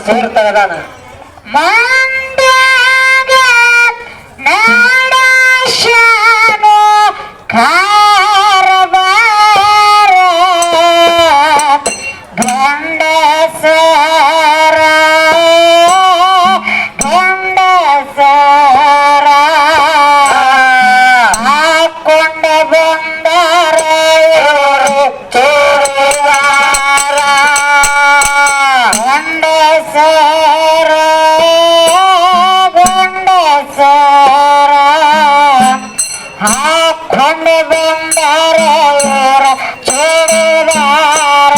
ಸೂರ್ ತಗದಾನ ಮಂಡ್ಯಾಗ ನಡಶಾನು ಕಾರವಾರ ಗಂಡಸರ ಗಂಡಸರ ಹಾಕೊಂಡ ಬಂದರ ಇವರು ಚೂಡಿದಾರ ಗಂಡಸರ ಗಂಡಸರ ಹಾಕೊಂಡು ಬಂದರ ಇವರು ಚೂಡಿದಾರ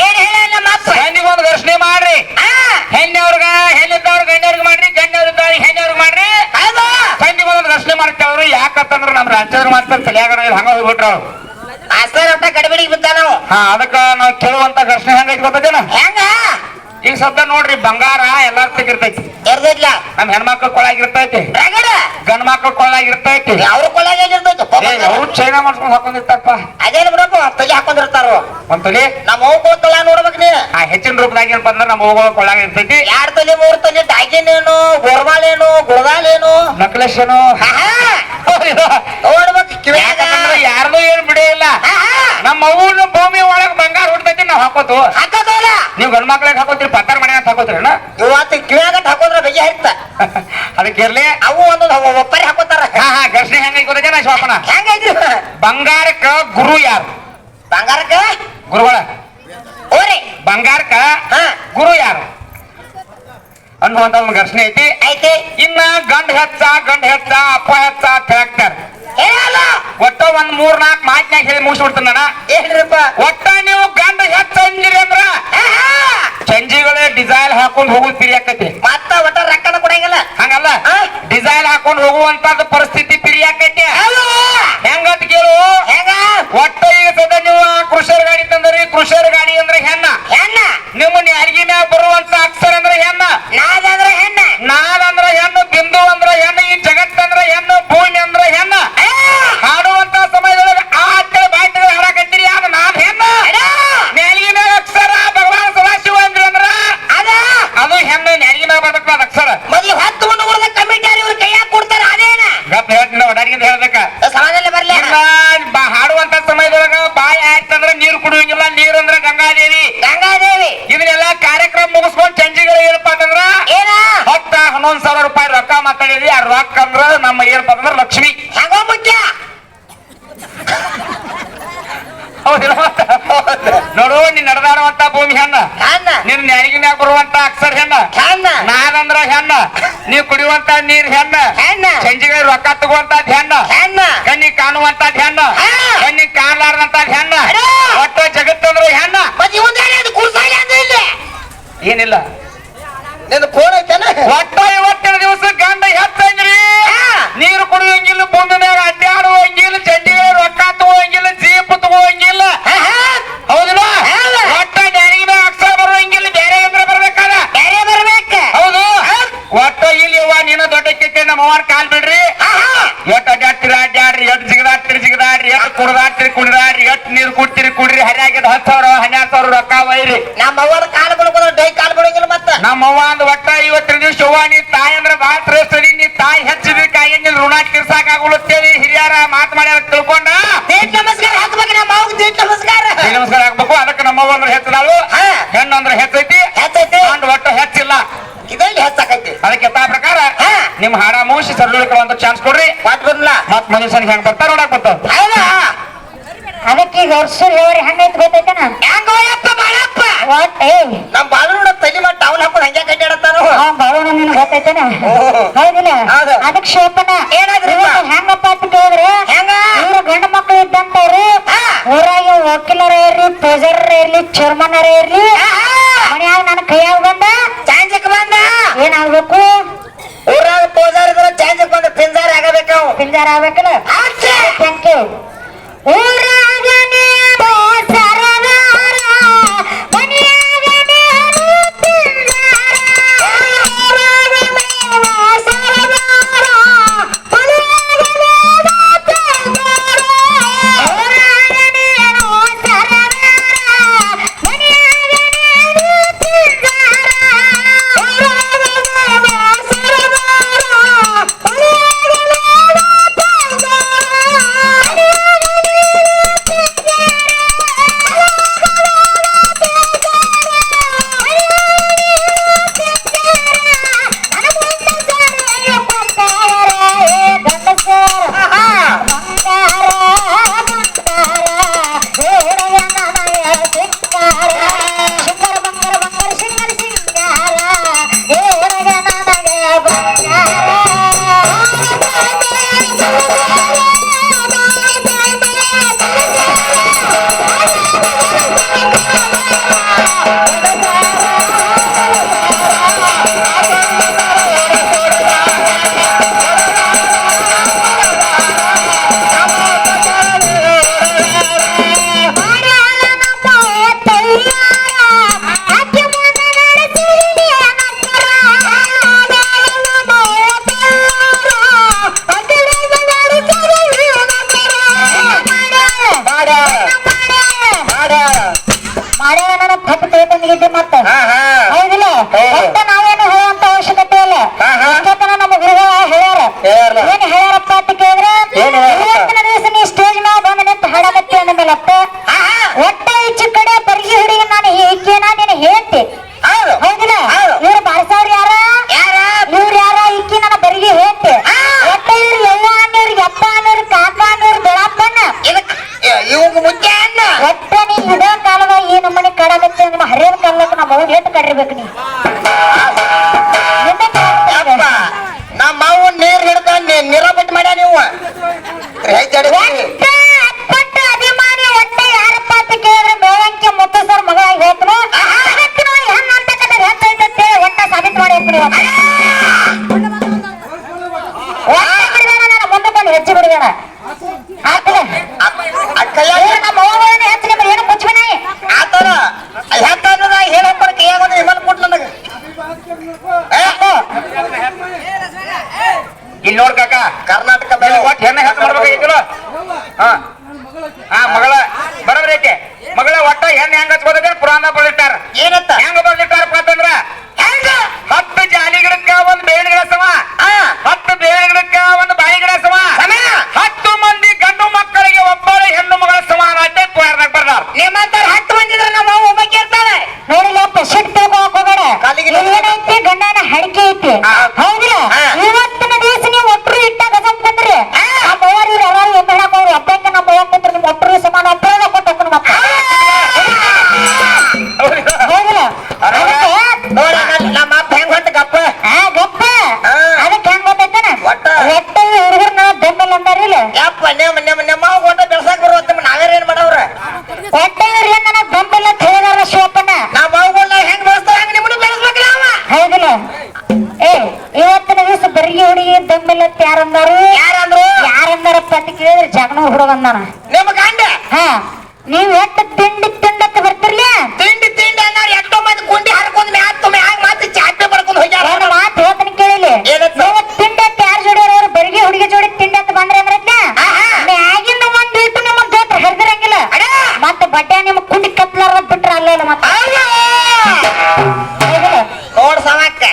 ಏನ್ ಹೇಳ ನಮ್ಮಪ್ಪ ಹೆಣ್ಣಿಗೊಂದು ಘರ್ಷಣೆ ಮಾಡ್ರಿ ಹೆಣ್ಣವ್ರಗ ಹೆಣ್ಣಿದ್ದವ್ರ ಗಂಡವ್ರಿಗೆ ಮಾಡ್ರಿ ಗಂಡವ್ರಿದ್ದವ್ರ ಹೆಣ್ಣವ್ರಿಗೆ ಮಾಡ್ರಿ ಹೆಣ್ಣಿಗೊಂದು ಘರ್ಷಣೆ ಮಾಡ್ತೇವ್ರು ಯಾಕಂತಂದ್ರ ನಮ್ ರಾಜ್ಯವ್ರು ಮಾಡ್ತಾರೆ ತಲೆಯಾಗ ಹಂಗ ಹೋಗ್ಬಿಟ್ರ ಅವ್ರು ಅಷ್ಟೇ ಒಟ್ಟ ಗಡಿಬಿಡಿಗೆ ಬಿದ್ದ ನಾವು ಅದಕ್ಕ ನಾವು ಕೇಳುವಂತ ಘರ್ಷಣೆ ಹೆಂಗೈತಿ ಗೊತ್ತೇನ ಹೆಂಗ ಈಗ ಸದ್ದ ನೋಡ್ರಿ ಬಂಗಾರ ಎಲ್ಲಾರ ತೆಗಿರ್ತೈತಿ ಇರ್ದಿಲ್ಲ ನಮ್ ಹೆಣ್ಮಕ್ಳ ಕೊಳಾಗಿರ್ತೈತಿ ರಗಡ ಗಂಡ ಮಕ್ಳ ಕೊಳಾಗಿರ್ತೈತಿ ಅವ್ರ ಕೊಳಗೆ ಇರ್ತೈತಿ ಅವ್ರು ಚೈನಾ ಮಾಡ್ಸ್ಕೊಂಡ್ ಹಾಕೊಂಡಿರ್ತಾರಪ್ಪ ಅದೇನ್ ಬಿಡಪ್ಪ ತಲೆ ಹಾಕೊಂಡಿರ್ತಾರ ಒಂದ್ ತೊಲಿ ನಮ್ಮ ಹೋಗೋ ತೊಳ ನೋಡ್ಬೇಕ್ ನೀ ಆ ಹೆಚ್ಚಿನ ರೂಪದಾಗ ಏನಪ್ಪ ಅಂದ್ರ ನಮ್ಮ ಹೋಗೋ ಕೊಳಾಗ ಇರ್ತೈತಿ 2 ತೊಲಿ 3 ತೊಲಿ ಡಾಗಿನೇನು ಗೋರ್ಬಾಳೇನು ಗುಳದಾಲೇನು ನಕ್ಲೇಶನು ನೋಡ್ಬೇಕು ಕಿವ್ಯಾಗ ಯಾರ್ದು ಏನ್ ಬಿಡೇ ಇಲ್ಲ ನಮ್ಮ ಅವ್ನ ಭೂಮಿ ಒಳಗ್ ಬಂಗಾರ ಹುಡ್ತೈತಿ ನಾವ್ ಹಾಕೋತು ಹಾಕೋದಲ್ಲ ನೀವ್ ಗಂಡ್ ಮಕ್ಳಿಗೆ ಹಾಕೋತೀರಿ ಪತ್ತಾರ ಮನೆ ಅಂತ ಹಾಕೋತೀರಣ್ಣ ಇವತ್ತು ಕಿವ್ಯಾಗ ಹಾಕೋದ್ರ ಬೆಗೆ ಹರಿತ ಅದಕ್ಕಿರ್ಲಿ ಅವು ಒಂದು ಒಪ್ಪರಿ ಹಾಕೋತಾರ ಘರ್ಷಣೆ ಹೆಂಗೈತಿ ಗೊತ್ತೇನ ಶಿವಪ್ಪನ ಹೆಂಗೈತಿ ಬಂಗಾರಕ್ಕ ಗುರು ಯಾರು ಬಂಗಾರಕ್ಕ ಗುರುಗಳ ಓರಿ ಬಂಗಾರಕ್ಕ ಗುರು ಯಾರು ಅನ್ನುವಂತ ಒಂದು ಘರ್ಷಣೆ ಐತಿ ಐತಿ ಇನ್ನ ಗಂಡ ಹೆಚ್ಚ ಅಪ್ಪ ಹೆಚ್ಚ ಟ್ರ್ಯಾಕ್ಟರ್ ಹೇಳಲ್ಲ ಒಟ್ಟ ಒಂದ್ 3-4 ಮಾತಿನಾಗ ಹೇಳಿ ಮುಗಿಸ್ಬಿಡ್ತಾನ ಏನ್ರಿಪ್ಪ ಒಟ್ಟ ನೀವು ಗಂಡ ಹೆಚ್ಚ ಅಂದಿರಿ ಅಂದ್ರ ಚಂಜಿಗಳೇ ಡಿಸೈಲ್ ಹಾಕೊಂಡ್ ಹೋಗುದ್ ಪಿರಿಯಾಕತಿ ಮತ್ತ ಒಟ್ಟ ರೊಕ್ಕನ ಕೊಡಂಗಿಲ್ಲ ಹಂಗಲ್ಲ ಡಿಸೈಲ್ ಹಾಕೊಂಡ್ ಹೋಗುವಂತದ್ದು ಪರಿಸ್ಥಿತಿ ಪಿರಿಯಾಕೈತಿ ಹೆಂಗತ್ ಕೇಳು ಹೆಂಗ ಒಟ್ಟ ಈಗ ಸದ ನೀವು ಕೃಷಿಯರ್ ಗಾಡಿ ತಂದ್ರಿ ಕೃಷಿಯರ್ ಗಾಡಿ ಅಂದ್ರೆ ಹೆಣ್ಣ ನಿಮ್ಮ ನ್ಯಾಲ್ಗಿ ಮ್ಯಾಗ ಬರುವಂತ ಅಕ್ಷರ ಅಂದ್ರೆ ಹೆಣ್ಣ ನಾದಂದ್ರ ಹೆಣ್ಣ ನಾದಂದ್ರ ಹೆಣ್ಣು ಬಿಂದು ಅಂದ್ರ ಹೆಣ್ಣು ಈ ಜಗತ್ತಂದ್ರ ಹೆಣ್ಣು ಭೂಮಿ ಅಂದ್ರ ಹೆಣ್ಣ ಹಾಡುವಂತ ಸಮಯದೊಳಗೆ ಆ ಅಂತೇಳಿ ಬಾಯ್ತಿಗಳು ಹಾಡಕತ್ತೀರಿ ಅದು ನಾನ್ ಹೆಣ್ಣ ನ್ಯಾಲ್ಗಿ ಮ್ಯಾಗ ಅಕ್ಷರ ಭಗವಾನ್ ಸದಾಶಿವ ಅಂದ್ರಿ ಅಂದ್ರ ಅದು ಹೆಣ್ಣು ನ್ಯಾಲ್ಗಿ ಮ್ಯಾಗ ಬರ್ಬೇಕು ಅದು ಅಕ್ಷರ ಮೊದ್ಲು 10 ಹುಡುಗರದ ಕಮಿಟಿ ಇವ್ರ ಕೈಯಾಗ ಕೊಡ್ತಾರ ಅದೇನ ಗಪ್ ಹೇಳ್ತೀನಿ ಒಡಾಡಿಗೆ ಹೇಳ್ಬೇಕ ಸಮಾಜದಲ್ಲಿ ಬರ್ಲಿ ಹಾಡುವಂತ ಸಮಯದೊಳಗ ಬಾಯಿ ಆಯ್ತಂದ್ರ ನೀರು ಕುಡಿಯಂಗಿಲ್ಲ ನೀರು ಅಂದ್ರ ಗಂಗಾದೇವಿ ಇದನ್ನೆಲ್ಲ ಕಾರ್ಯಕ್ರಮ ಮುಗಿಸ್ಕೊಂಡ್ ಚಂಜಿಗಳು ಏನಪ್ಪ ಅಂತಂದ್ರ 10-11 ರೂಪಾಯಿ ರೊಕ್ಕ ಮಾತಾಡಿದ್ವಿ ಆ ರೊಕ್ಕ ಅಂದ್ರ ನಮ್ಮ ಏನಪ್ಪ ಅಂತಂದ್ರ ಲಕ್ಷ್ಮಿ ಹೆಂಗೋ ಮುಖ್ಯ ಹೌದಿಲ್ಲ ನೋಡು ನೀನ್ ನಡೆದಾಡುವಂತ ಭೂಮಿ ಹೆಣ್ಣ ನಿನ್ ನ್ಯಾರಿಗೆ ಮ್ಯಾಗ ಬರುವಂತ ಅಕ್ಷರ ಹೆಣ್ಣ ನಾನಂದ್ರ ಹೆಣ್ಣ ನೀವ್ ಕುಡಿಯುವಂತ ನೀರ್ ಹೆಣ್ಣ ಚಂಜಿಗಳು ರೊಕ್ಕ ತಗುವಂತ ಹೆಣ್ಣ ಕಣ್ಣಿಗೆ ಕಾಣುವಂತ ಹೆಣ್ಣ ಕಣ್ಣಿಗೆ ಕಾಣಲಾರ್ದಂತ ಹೆಣ್ಣ ಒಟ್ಟ ಜಗತ್ತಂದ್ರ ಹೆಣ್ಣ ಏನಿಲ್ಲ ನಿನ್ನ ಫೋನ್ ಐತೇನ ಒಟ್ಟ 21 ದಿವಸ ಗಂಡ ಹೆಚ್ಚಂದ್ರಿ ನೀರು ಕುಡಿಯೋಂಗಿಲ್ಲ ಭೂಮಿ ಮ್ಯಾಗ ಅಡ್ಡಾಡುವಂಗಿಲ್ಲ ಚಂಜಿಗಳು ರೊಕ್ಕ ತಗೋಂಗಿಲ್ಲ ಜೀಪ್ ತಗೋಂಗಿಲ್ಲ ಹೌದಿಲ್ಲ ಒಟ್ಟ ಡ್ಯಾರಿಗೆ ಮ್ಯಾಗ ಅಕ್ಷರ ಬರುವಂಗಿಲ್ಲ ಬೇರೆ ಅಂದ್ರೆ ಬರ್ಬೇಕಾದ ಬೇರೆ ಬರ್ಬೇಕ ಹೌದು ಒಟ್ಟ ಇಲ್ಲಿ ನೀನು ದೊಡ್ಡ ಕಿತ್ತೆ ನಮ್ಮ ಅವ್ವನ ಕಾಲ್ ಬಿಡ್ರಿ ಎಟ್ ಅಡ್ಡಾಡ್ರಿ ಎಟ್ ಜಿಗದಾಡ್ರಿ ಎಟ್ ಕುಡಿದಾಡ್ರಿ ಎಟ್ ನೀರು ಕುಡ್ರಿ ಹರಿಯಾಗಿದ್ 10,000-12,000 ರೊಕ್ಕ ಒಯ್ರಿ ನಮ್ಮ ಅವ್ವನ ಕಾಲು ಬಿಡ್ಬೋದು ಡೈ ಕಾಲು ಬಿಡೋಂಗಿಲ್ಲ ಮತ್ತ ನಮ್ಮ ಅವ್ವ ಅಂದ್ ಒಟ್ಟ 21 ದಿವಸ ಅವ್ವ ನೀ ತಾಯಿ ಅಂದ್ರ ಬಾಳ ಶ್ರೇಷ್ಠ ನೀ ತಾಯಿ ಹೆಚ್ಚಿದಕ್ಕಾಗಿ ನಿನ್ ಋಣ ತೀರ್ಸಾಕಾಗುತ್ತೇಳಿ ಹಿರಿಯರ ಮಾತು ಮಾಡ್ಯಾರ ತಿಳ್ಕೊಂಡ ನಮಸ್ಕಾರ ಹಾಕ್ಬೇಕು ನಮ್ಮ ಅವ್ಗ ನಮಸ್ಕಾರ ಹಾಕ್ಬೇಕು ಅದಕ್ಕೆ ನಮ್ಮವ್ವ ಅಂದ್ರೆ ಹೆಚ್ಚದಾಳು ಹೆಣ್ಣು ಅಂದ್ರೆ ಹೆಚ್ಚೈತಿ ಅಂಡ್ ಒಟ್ಟ ಹೆಚ್ಚಿಲ್ಲ ಇದರಲ್ಲಿ ಹೆಚ್ಚಾಕೈತಿ ಅದಕ್ಕೆ ಯಥಾ ಪ್ರಕಾರ ನಿಮ್ ಹಾಡ ಮುಗಿಸಿ ಸರ್ವಳಿಕೊಳ್ಳುವಂತ ಚಾನ್ಸ್ ಕೊಡ್ರಿ ಮತ್ ಮನುಷ್ಯನ್ ಹೆಂಗ್ ಬರ್ತಾರ ನೋಡಕ್ ಬರ್ತಾವ ಅದಕ್ಕೆ ಈಗ ವರ್ಷ ಹೇಳಿ ಹೆಂಗೈತಿ ಗೊತ್ತೈತೇನ ಹೆಂಗಪ್ಪ ಬಾಳಪ್ಪ ನಮ್ ಬಾಳು ನೋಡ ತಲೆ ಮಾಡಿ ಟೌನ್ ಹಾಕೋದು ಹಂಗೆ ಕಡ್ಡಾಡತ್ತಾರ ಬಾಳು ನಿನ್ ಗೊತ್ತೈತೇನ ಹೌದಿಲ್ಲ ಅದಕ್ಕೆ ಶೋಪನ ಏನಾದ್ರಿ ಹೆಂಗಪ್ಪ ಅಂತ ಕೇಳಿದ್ರೆ ಇವ್ರು ಗಂಡ ಮಕ್ಳು ಇದ್ದಂತವ್ರು ಊರಾಗ ವಕೀಲರ ಇರ್ಲಿ ಪೂಜಾರ ಇರ್ಲಿ ಚೇರ್ಮನರ ಇರ್ಲಿ ಮನ್ಯಾಗ ನನ್ನ ಕೈಯಾಗ ಬಂದ ಚಾಂಜಕ್ ಬಂದ ಏನಾಗ್ಬೇಕು ಊರಾಗ ಪೂಜಾರ ಇದ್ರ ಚಾಂಜಕ್ ಬಂದ ಪಿಂಜಾರ ಆಗಬೇಕು ಪಿಂಜಾರ ಆಗ್ಬೇಕಲ್ಲ ಥ್ಯಾಂಕ್ ಯು ಊರಾಗ ನೀವು ಸರದಾರ ಮನ್ಯಾಗ ನೀನು ಪಿಂಜಾರ ಊರಾಗ ನೀವು ಸರದಾರ ಮನ್ಯಾಗ ನೀನು ಪಿಂಜಾರ ಊರಾಗ ನೀನು ಸರದಾರ ಮನ್ಯಾಗ ನೀನು ಪಿಂಜಾರ ಊರಾಗ ನೀವು ಸರದಾರ ಮನ್ಯಾಗ ನೀನು ಪಿಂಜಾರ ಹೇಳ್ಬೇಕು ನೀ ಯಪ್ಪ ನಮ್ಮ ಅವು ನೀರ್ ಹಿಡ್ದ ನೀರ ಬಿಟ್ಟು ಮಾಡ್ಯ ನೀವು ಅಪ್ಪಟ್ಟ ಅಭಿಮಾನಿ ಒಟ್ಟ ಯಾರಪ್ಪ ಅಂತ ಕೇಳಿದ್ರೆ ಮೇಳಂಕೆ ಮುತ್ತು ಸರ್ ಮಗ ಹೇಳ್ತನು ಹೆಂಗ್ ಅಂತಕ್ಕಂಥ ಹೆಚ್ಚೈತೆ ಒಟ್ಟ ಸಾಬೀತು ಮಾಡಿ ಮುಂದೆ ಬಂದು ಹೆಚ್ಚು ಬಿಡುವೇಣ ನಮ್ಮ ಅವ್ವಗಳನ್ನ ಹೆಚ್ಚು ನಿಮ್ಗೆ ಏನು ಮುಚ್ಚಬೇನ ಆತರ ಎಂತ ಹೇಳಪ್ಪ ಕೈಯಾಗ ಹಿಮಲ್ ಕೊಟ್ಟು ನನಗೆ ಇಲ್ಲಿ ನೋಡ್ ಕಾಕ ಕರ್ನಾಟಕ ಒಟ್ಟು ಹೆಣ್ಣೆ ಹೆಣ್ಣು ಮಾಡ್ಬೇಕಾಗಿತ್ತು ಮಗಳ ಬರೋಬ್ರಿ ಐತೆ ಮಗಳ ಒಟ್ಟ ಹೆಣ್ಣು ಹೆಂಗ ಹಚ್ಬೋದ ಪುರಾಣ ಬಳಿಟ್ಟಾರ ಏನಂತ ಹೆಂಗ ಬಳಿಟ್ಟಾರಪ್ಪ ಅಂತಂದ್ರ 10 ಜಾಲಿ ಗಿಡಕ್ಕ ಒಂದು ಬೇವಿನ ಗಿಡ ಸಮ 10 ಬೇವಿನ ಗಿಡಕ್ಕ ಒಂದು ಬಾಯಿ ಗಿಡ ಸಮ 10 ಮಂದಿ ಗಂಡು ಮಕ್ಕಳಿಗೆ ಒಬ್ಬಳ ಹೆಣ್ಣು ಮಗಳ ಸಮಾನ ಅಂತ ಪುರಾಣದಾಗ ಬರ್ದಾರ ನಿಮ್ಮಂತ 10 ಮಂದಿ ಇದ್ರೆ ನಮ್ಮ ಒಬ್ಬಕ್ಕೆ ಇರ್ತಾಳೆ ನೋಡಿಲ್ಲ ಸಿಟ್ಟು ತಗೋಕ್ ಹೋಗೋಣ ಏನೈತಿ ಗಂಡನ ಹಡಿಕೆ ಐತಿ ಹೌದಿಲ್ಲ ಇವತ್ತಿನ ದಿವಸ ನೀವು ಒಟ್ಟರು ಇಟ್ಟಾಗ ಕುಂದ್ರಿ ನಮ್ಮ ಅವ್ರು ಎಲ್ಲಾರು ಎಮ್ಮೆ ಅವ್ರು ಹಬ್ಬಕ್ಕೆ ನಮ್ಮ ಅವ್ವ ಕುಂದ್ರಿ ನಿಮ್ ಒಟ್ಟರು ಸಮಾನ ಒಬ್ಬರ ಕೊಟ್ಟು ನಮ್ಮ ಹೌದಿಲ್ಲ ನಮ್ಮ ಅಪ್ಪ ಹೆಂಗ್ ಹೊತ್ತ ಗಪ್ಪ ಗಪ್ಪ ಅದಕ್ಕೆ ಹೆಂಗ್ ಗೊತ್ತೈತನ ಒಟ್ಟ ಹುಡುಗರ್ನ ಬೆಂಬಲ ಅಂದಾರಿಲ್ಲ ಯಪ್ಪ ನಿಮ್ಮ ಒಟ್ಟ ಬೆಳ್ಸಾಕ್ ಬರುವಂತ ನಾವೇರ್ ಏನ್ ಮಾಡವ್ರ ಒಟ್ಟ ಇವ್ರು ಏನ್ ನನಗ್ ಬೆಂಬಲ ಅಂತ ಹೇಳಿದಾರ ಶಿವಪ್ಪನ ನಮ್ಮ ಅವುಗಳನ್ನ ಹೆಂಗ್ ಬೆಳೆಸ್ತಾರ ಹಂಗ ನಿಮ್ಮನ್ನು ಬೆಳೆಸ್ಬೇಕಲ್ಲ ಅವ ಹೌದಿಲ್ಲ ಇವತ್ತಿನ ದಿವಸ ಬರಿಗೆ ಹುಡುಗಿ ಬೆಂಬಲ ಅಂತ ಯಾರಂದಾರು ಯಾರಂದಾರಪ್ಪ ಅಂತ ಕೇಳಿದ್ರೆ ಜಗನ ಹುಡುಗ ಅಂದಾನ ನಿಮ್ಮ ಗಂಡ ನೀವ್ ಎಷ್ಟು ತಿಂಡತ್ತ ಬರ್ತಿರ್ಲಿ ತಿಂಡಿ ಅನ್ನೋರು ಎಷ್ಟೋ ಮಂದಿ ಗುಂಡಿ ಹರ್ಕೊಂಡ್ ಮ್ಯಾತ್ ಮತ್ತೆ ಚಾಪೆ ಪಡ್ಕೊಂಡು ಹೋಗ್ಯಾರ ನಾನು ಮಾತು ಹೇಳ್ತೀನಿ ಕೇಳಿಲಿ ನೀವು ತಿಂಡತ್ತ ಯಾರು ಜೋಡಿಯವ್ರು ಬರಿಗೆ ಹುಡುಗಿ ಜೋಡಿ ತಿಂಡತ್ತ ಬಂದ್ರೆ ಅಂದ್ರೆ ಮ್ಯಾಗಿಂದ ಒಂದ್ ಇಟ್ಟು ನಿಮ್ಮ ದೋತ್ರ ಹರಿದಿರಂಗಿಲ್ಲ ಮತ್ತೆ ಬಡ್ಡೆ ನಿಮ್ ಕುಂಡಿ ಕತ್ಲಾರ ಬಿಟ್ರ ಅಲ್ಲೇ ಮತ್ತೆ ನೋಡ್ ಸಮಕ್ಕ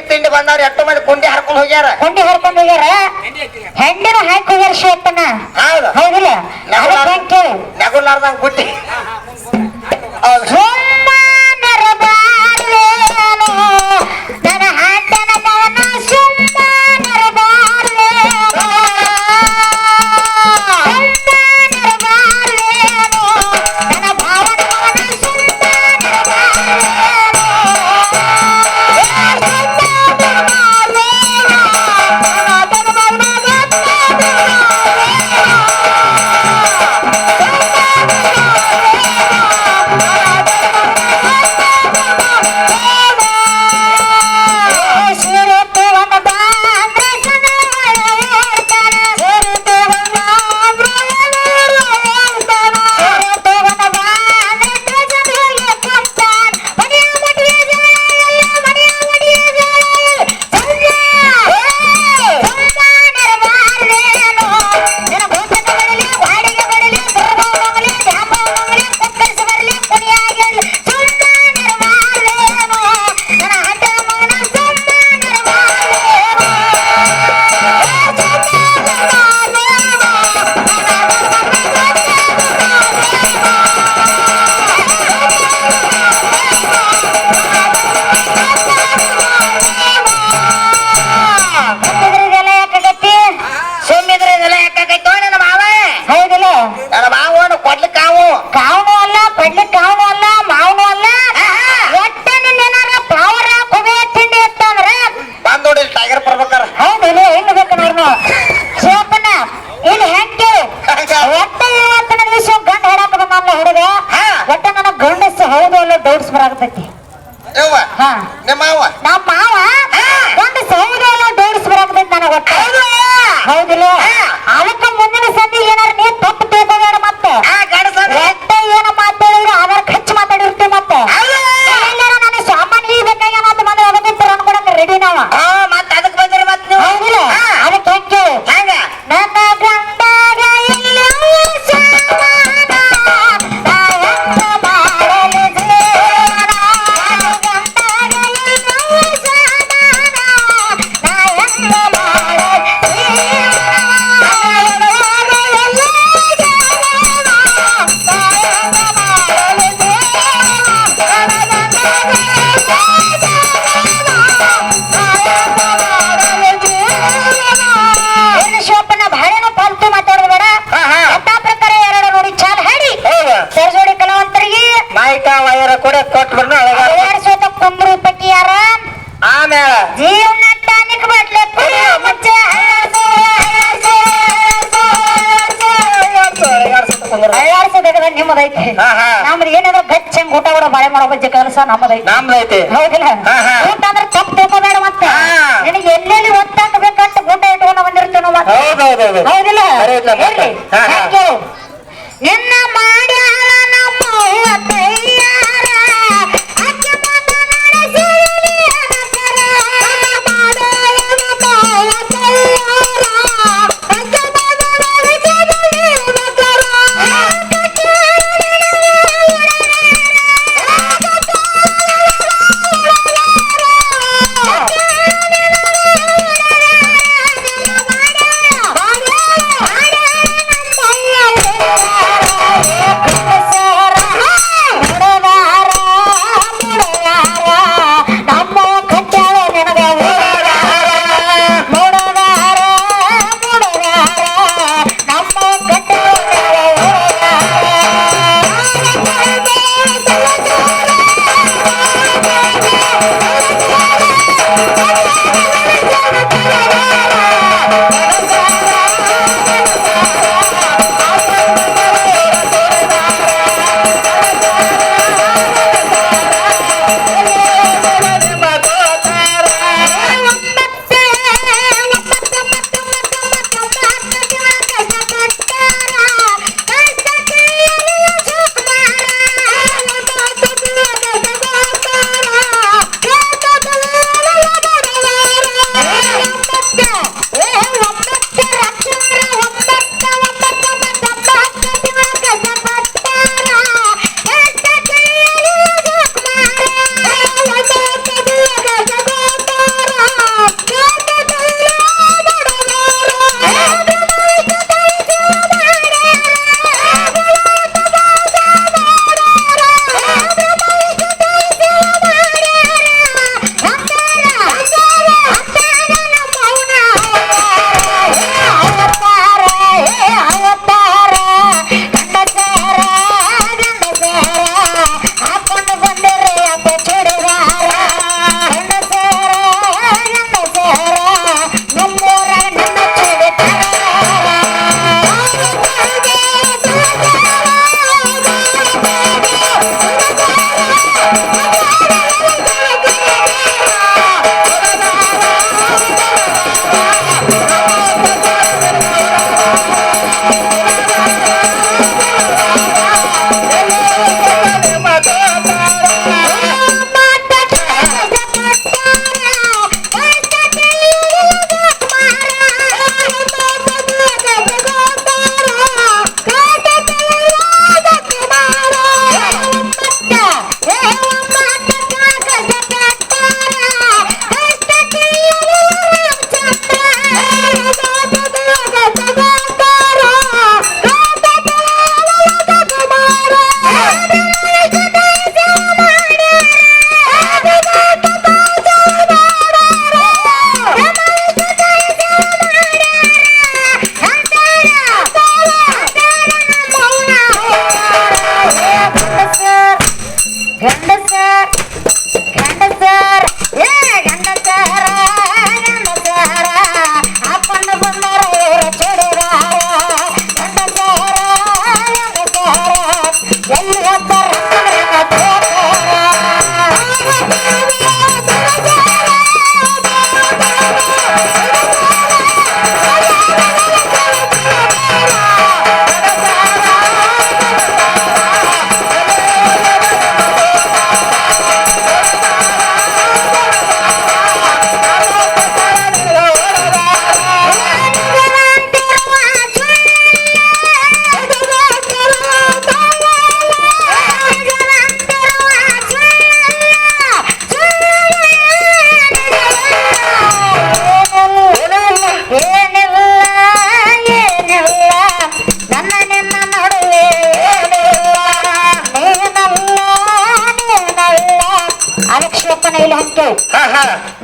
ತಿಂಡಿ ಬಂದವ್ರು ಎಷ್ಟೋ ಮಂದಿ ಗುಂಡಿ ಹರ್ಕೊಂಡು ಹೋಗ್ಯಾರ ಕುಂಡಿ ಹರ್ಕೊಂಡು ಹೋಗ್ಯಾರ ಹೆಂಡಿನ ಹಾಕಿ ಹೋಗ್ಯಾರ ಶಿವಪ್ಪನ ಹೌದು ಹೌದಿಲ್ಲ ಕೇಳಿ ನಗುಲಾರ್ದಂಗ್ ಗುಟ್ಟಿ ನನ್ನ ಹಾಟನ ಮವನ ನನ್ನ ಭಾವನ ಮವನ ನಮ್ದು ಏನಾದ್ರು ಗಚ್ಚ ಹಂಗ ಊಟ ಕೂಡ ಬಾಳೆ ಮಾಡೋ ಬಗ್ಗೆ ಕೆಲಸ ನಮ್ಮದೈತಿ. ನಮ್ದೈತಿ. ಹೌದಿಲ್ಲ? ಊಟ ಅಂದ್ರೆ ತಪ್ಪು ತಿಳ್ಕೊಬೇಡ ಮತ್ತೆ. ನಿನಗೆ ಎಲ್ಲೆಲ್ಲಿ ಒತ್ತಾಕಬೇಕಂತ ಊಟ ಇಟ್ಕೊಂಡು ಬಂದಿರ್ತೇವೆ ನಾವು. ಹೌದಿಲ್ಲ? ಇರ್ಲಿ. ಹಾಗೆ ನಿನ್ನ ಮಾಡ್ಯಾಳ ನಮ್ಮ ತಯ್ಯಾರ ಅಕ್ಕಿ ಮಗ ನಡೆಸಿರಿ ಅನಕರ. ಮಾಡ್ಯಾಳ ನಮ್ಮ ತಯ್ಯಾರ ಅಕ್ಕಿ ಮಗ ನಡೆಸಿರಿ ಅನಕರ.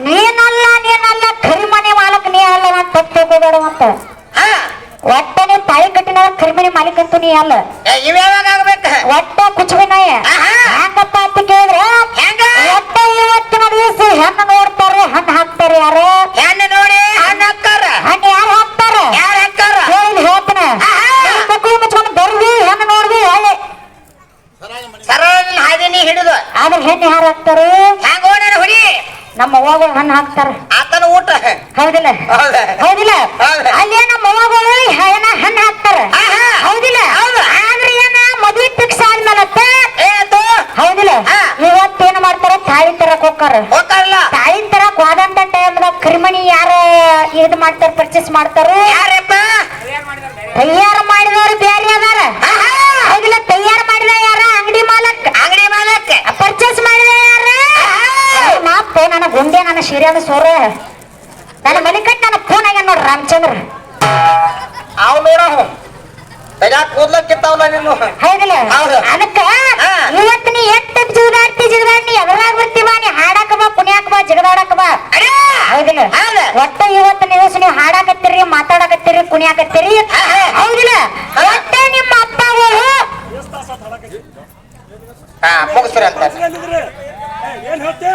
ನೀನಲ್ಲ ನೀನಲ್ಲ ಕರಿಮನೆ ಮಾಲಕ್ ನೀ ಅಲ್ಲ ನಾನು ತಪ್ಪಬೇಡ ಅಂತ ಒಟ್ಟನೆ ತಾಯಿ ಕಟ್ಟಿನ ಕರಿಮನೆ ಮಾಲೀಕ ಅಂತೂ ನೀ ಅಲ್ಲ ಒಟ್ಟ ಕುಚುಬಿನಾಯ ಹೆಂಗಪ್ಪ ಅಂತ ಕೇಳಿದ್ರೆ ಒಟ್ಟ ಇವತ್ತಿನ ದಿವಸ ಹೆಣ್ಣು ನೋಡ್ತಾರೆ ಹಣ್ಣು ಹಾಕ್ತಾರೆ ಯಾರು ಹೆಣ್ಣು ನೋಡಿ ಹಣ್ಣು ಹಾಕ್ತಾರ ಹಣ್ಣು ಯಾರು ಹಾಕ್ತಾರೆ ಯಾರು ಹಾಕ್ತಾರ ಹೇಳಿ ಹೇಳ್ತಾನೆ ಮಕ್ಕಳು ಮುಚ್ಕೊಂಡು ಬರ್ವಿ ಹೆಣ್ಣು ನೋಡ್ವಿ ಹೇಳಿ ಅಪ್ಪಗಳು ಹಣ್ಣು ಹಾಕ್ತಾರ ಆತನ ಊಟ ಹೌದಿಲ್ಲ ಹೌದಾ? ಹೌದಿಲ್ಲ ಹೌದಾ? ಅಲ್ಲಿ ನಮ್ಮ ಅವ್ವಗಳು ಹಣ್ಣು ಹಾಕ್ತಾರ ಹೌದಿಲ್ಲ ಆದ್ರೆ ಏನ ಮದ್ವೆ ಫಿಕ್ಸ್ ಆದ್ಮೇಲೆ ಏನಾಯ್ತು ಹೌದಿಲ್ಲ ಹಾ. ಇವತ್ತೇನ್ ಮಾಡ್ತಾರ ತಾಳಿ ತರಕ್ ಹೋಗ್ತಾರ ಹೋಗ್ತಾರಲ್ಲ ತಾಳಿ ತರಕ್ ಹೋದಂತ ಟೈಮ್ದಾಗ ಕರಿಮಣಿ ಯಾರ ಇದ್ ಮಾಡ್ತಾರ ಪರ್ಚೇಸ್ ಮಾಡ್ತಾರ ಯಾರಪ್ಪ ತಯಾರು ಮಾಡಿದವರು ಬೇರೆ ಅದಾರ ಹೌದಿಲ್ಲ ತಯಾರು ಮಾಡಿದ ಯಾರ ಅಂಗಡಿ ಮಾಲಕ್ ಪರ್ಚೇಸ್ ಮಾಡಿದ ಯಾರ ನಾಪ್ಪ ನನ್ನ ಗುಂಡೆ ನನ್ನ ಶಿರ್ಯಾದ ಸೋರ ನನ್ನ ಮಲಿಕಟ್ ನನ್ನ ಫೋನ್ ಆಗ್ಯಾನ ನೋಡ್ರಿ ರಾಮಚಂದ್ರ ಅವ್ ನೋಡ ತಜಾ ಕೂದ್ಲಕ್ಕಿತ್ತಾವಲ್ಲ ನೀನು ಹೌದಿಲ್ಲ ಹೌದು. ಅದಕ್ಕ ಹಾ. ಇವತ್ತು ನೀ ಎಷ್ಟು ಜಿಗದಾಡ್ತಿ ನೀ ಎದ್ರಾಗ ಬರ್ತೀವ ನೀ ಹಾಡಾಕ ಬಾ ಕುಣಿಯಾಕ ಬಾ ಜಿಗದಾಡಕ ಬಾ ಹೌದಿಲ್ಲ ಹೌದು. ಒಟ್ಟ ಇವತ್ತಿನ ದಿವಸ ನೀವು ಹಾಡಾಕತ್ತೀರಿ ಮಾತಾಡಕತ್ತೀರಿ ಕುಣಿಯಾಕತ್ತೀರಿ ಹೌದಿಲ್ಲ ಒಟ್ಟ ನಿಮ್ಮ ಅಪ್ಪಗಳು ಹಾ ಮುಗಿಸ್ರಿ ಅಂತ ಏನ್ ಹೇಳ್ತೆ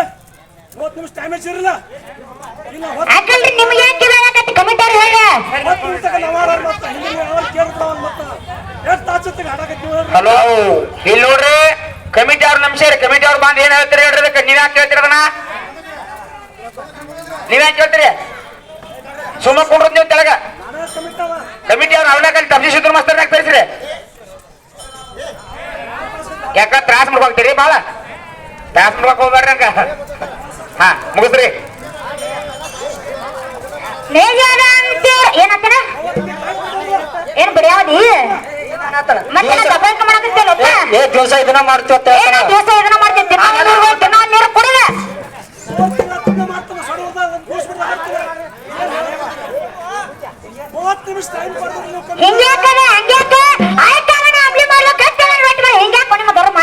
30 ನಿಮಿಷ ಟೈಮ್ ಹೆಚ್ಚಿರಲ್ಲ ಇಲ್ಲ ಯಾಕಂದ್ರೆ ನಿಮ್ಗೆ ಯಾಕೆ ಹೇಳಕತ್ತಿ ಕಮೆಂಟರ್ ಹೇಳ 30 ನಿಮಿಷ ನವಾರ ಮತ್ತ ಹಿಂದಿನ ಅವರ್ ಕೇಳ್ತಾವ ಮತ್ತ ಎಷ್ಟು ತಾಚತ್ತಿಗೆ ಹಾಡಕತ್ತೀವಿ ಹಲೋ ಇಲ್ಲಿ ನೋಡ್ರಿ ಕಮಿಟಿ ಅವ್ರು ನಮ್ಸೇರಿ ಕಮಿಟಿ ಅವ್ರು ಬಂದ್ ಏನ್ ಹೇಳ್ತೀರಿ ಹೇಳ್ರಿ ಅದಕ್ಕೆ ನೀವ್ ಯಾಕೆ ಹೇಳ್ತೀರಿ ಅದನ್ನ ನೀವ್ ಯಾಕೆ ಹೇಳ್ತೀರಿ ಸುಮ್ಮ ಕೊಡ್ರದ್ ನೀವು ತೆಳಗ ನಾನೇ ಕಮಿಟವ ಕಮಿಟಿ ಅವ್ರು ಅವನ ಕಲಿ ತಪ್ಸಿ ಸಿದ್ರು ಮಸ್ತರ್ನಾಗ ತರಿಸ್ರಿ ಯಾಕ ತ್ರಾಸ್ ಮಾಡ್ಕೋಗ್ತೀರಿ ಬಾಳ ತ್ರಾಸ್ ಮಾಡ್ಕೋಕ್ ಹೋಗ್ಬೇಡ್ರಿ ಅಂಕ ಹಾ ಮುಗಿಸ್ರಿ ಏನಂತಾರ ಏನ್ ಬಿಡಿಯಾವದಿ ಮತ್ತೆ ದಬ್ಬಾಳಿಕೆ ಮಾಡಕತ್ತೇನಪ್ಪ ಏ ದಿವಸ ಇದನ್ನ ಮಾಡ್ತೀವತ್ತ ಏನ ದಿವಸ ಇದನ್ನ ಮಾಡ್ತೀನಿ ದಿನ ನೀರು ಕುಡಿದ ಮಾಡ್ತಾನೆ ಸಡೋದ ಒಂದು ಗೋಸ್ಬಿಡ ಹಾಕ್ತೀವಿ 30 ನಿಮಿಷ ಟೈಮ್ ಕೊಡ್ತಾರೆ ನೀವು ಹಿಂಗ್ಯಾಕದ ಹಂಗ್ಯಾಕ ಆಯ್ತಾವನ ಅಬ್ಲಿ ಮಾಡ್ಲಕ್ಕ ಹಿಂಗ್ಯಾಕ ನಿಮ್ಮ ಧರ್ಮ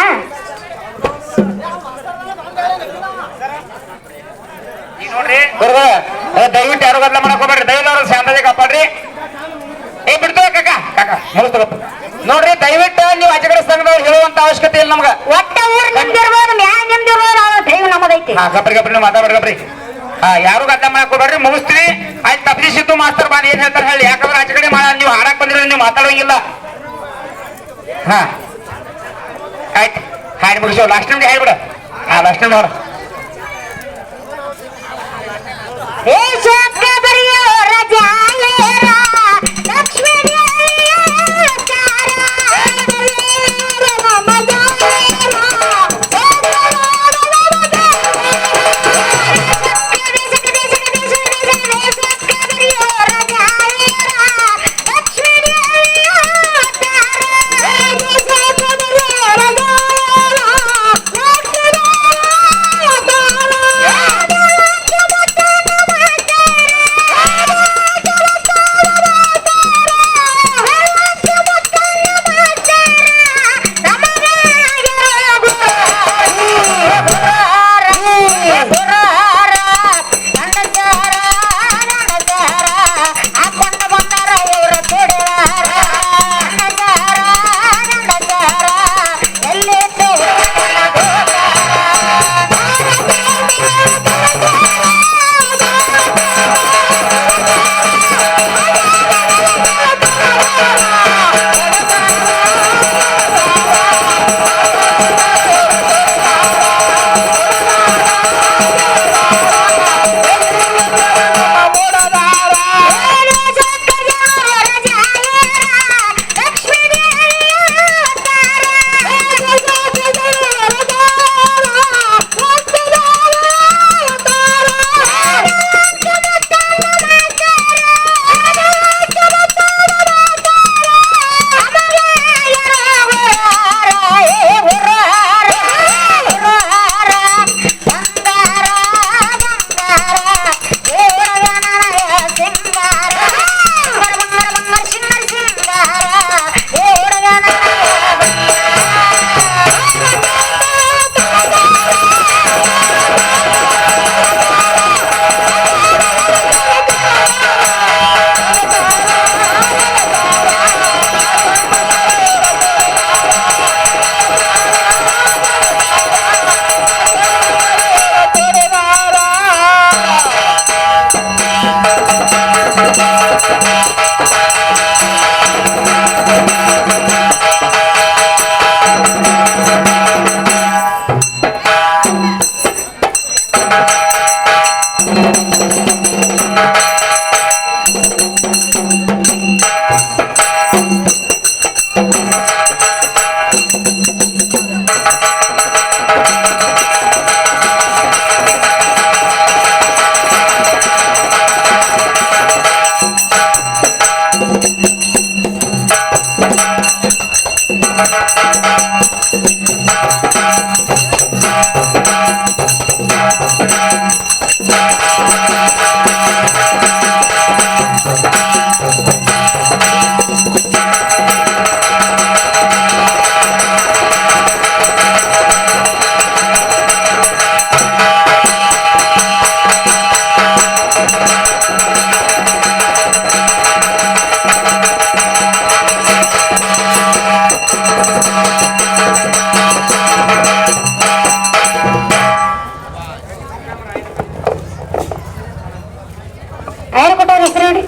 ಈಗ ನೋಡ್ರಿ ದಯವಿಟ್ಟು ಯಾರು ಬದಲ ಮಾಡಕ್ ಹೋಗ್ಬೇಡ್ರಿ ದಯವಿಟ್ಟು ಶಾಂತತೆ ಕಾಪಾಡ್ರಿ ಏ ಬಿಡ್ತೇವೆ ಕಾಕ ಮುಗಿಸ್ತಗಪ್ಪ ನೋಡ್ರಿ ದಯವಿಟ್ಟು ನೀವು ಆಚೆಗಡೆ ಸಂಘದವ್ರು ಹೇಳುವಂತ ಅವಶ್ಯಕತೆ ಇಲ್ಲ ನಮ್ಗ ಒಟ್ಟ ಊರ್ ನಿಮ್ದಿರ್ಬೋದು ಮ್ಯಾಲ ನಿಮ್ದಿರ್ಬೋದು ಅವ್ರ ದೈವ ನಮ್ಮದೈತಿ ಹಾ ಗಪ್ರಿ ನೀವು ಮಾತಾಡ್ರಿ ಗಪ್ರಿ ಹಾ ಯಾರು ಗದ್ದ ಮಾಡಕ್ ಹೋಗ್ಬೇಡ್ರಿ ಮುಗಿಸ್ತೀವಿ ಆಯ್ತು ತಪ್ಪಿಸಿದ್ದು ಮಾಸ್ತರ್ ಬಾನ್ ಏನ್ ಹೇಳ್ತಾರೆ ಹೇಳಿ ಯಾಕಂದ್ರೆ ಆಚೆ ಕಡೆ ಮಾಡ ನೀವು ಹಾಡಕ್ ಬಂದಿರೋ ನೀವು ಮಾತಾಡೋಂಗಿಲ್ಲ ಹಾ ಆಯ್ತು ಹಾಡಿ ಮುಗಿಸೋ ಲಾಸ್ಟ್ ನಿಮ್ಗೆ ಹೇಳ್ಬಿಡ ಹಾ ಲಾಸ್ಟ್ ನಿಮ್ ನೋಡ ದೇಶಕ್ಕ ಬರೆಯೋ ರಜಾಲೇರ ಲಕ್ಷ್ಮೀ ಯಾರು ಕೊಟ್ಟವ್ರ ಹೆಸರು ಹೇಳಿ